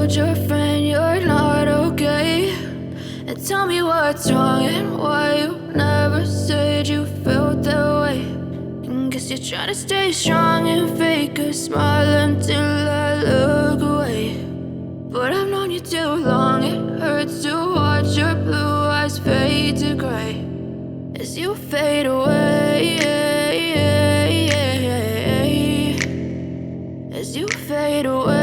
told your friend you're not okay? And tell me what's wrong and why you never said you felt that way. And guess you're trying to stay strong and fake a smile until I look away. But I've known you too long, it hurts to watch your blue eyes fade to gray as you fade away, as you fade away.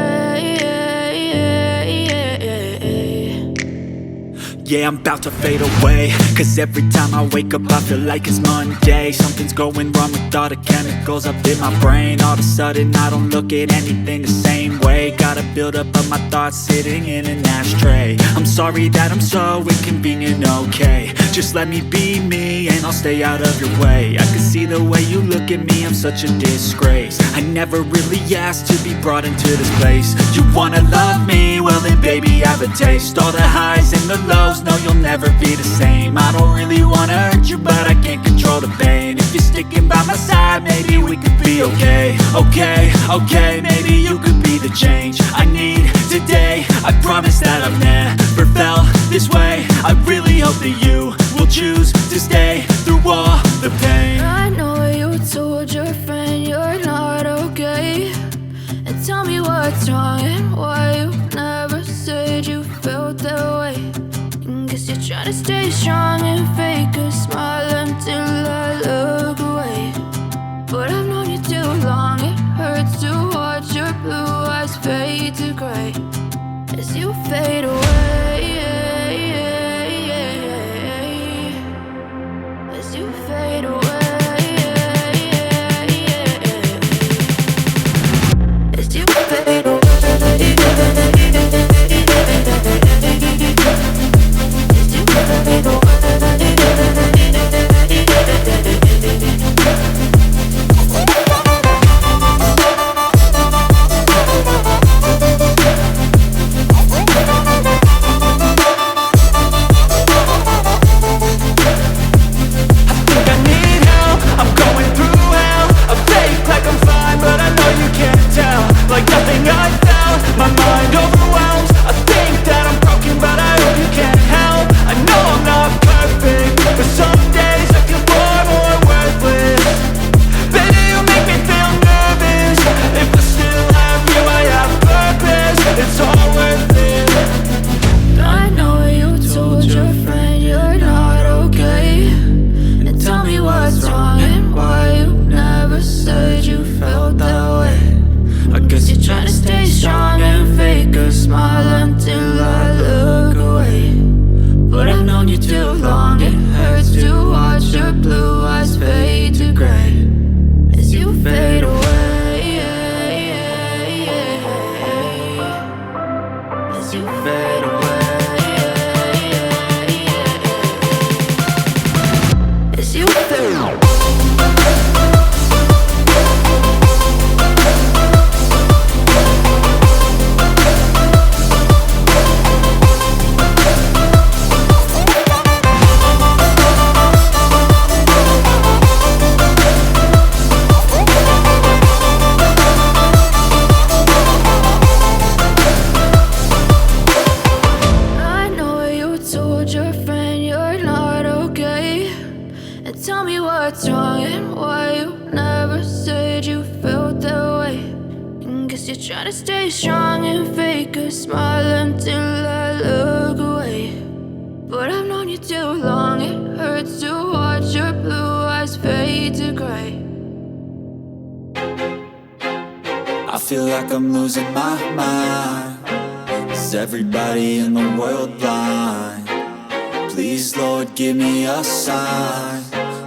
Yeah, I'm about to fade away, cause every time I wake up I feel like it's Monday. Something's going wrong with all the chemicals up in my brain. All of a sudden I don't look at anything the same way. Gotta build up of my thoughts sitting in an ashtray. I'm sorry that I'm so inconvenient, okay? Just let me be me and I'll stay out of your way. I can see the way you look at me, I'm such a disgrace. I never really asked to be brought into this place. You wanna love me? Well then baby, have a taste. All the highs and the lows, no, you'll never be the same. I don't really wanna hurt you, but I can't control the pain. If you're sticking by my side, maybe we could be okay. Okay, maybe you could be the change I need today. I promise that I've never felt this way. I really hope that you will choose to stay through all the pain. I know you told your friend you're not okay. And tell me what's wrong and why you never said you felt that way. Guess you're trying to stay strong and fake a smile until I look away. But I've known you too long, it hurts to watch your blue eyes fade to gray as you fade away, as you fade away, as you fade away. I feel like I'm losing my mind. Is everybody in the world blind? Please, Lord, give me a sign,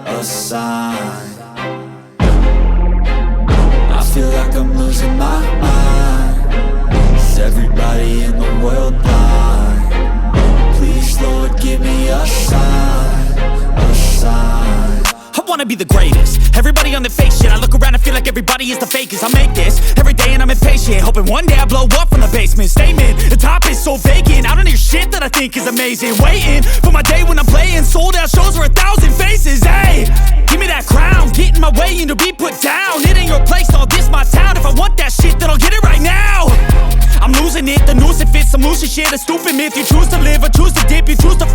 a sign. I feel like I'm losing my mind. Is everybody in the world blind? Please, Lord, give me a sign, a sign. I wanna be the greatest. Everybody on the fake shit. I look around and feel like everybody is the fakest. I make this every day and I'm impatient, hoping one day I blow up from the basement. Statement, the top is so vacant. I don't hear shit that I think is amazing. Waiting for my day when I'm playing sold out shows for 1,000 faces. Hey, give me that crown, get in my way and to be put down. It ain't your place, all this my town. If I want that shit, then I'll get it right now. I'm losing it, the noose it fits some lucid shit, a stupid myth. You choose to live or choose to dip, you choose to fight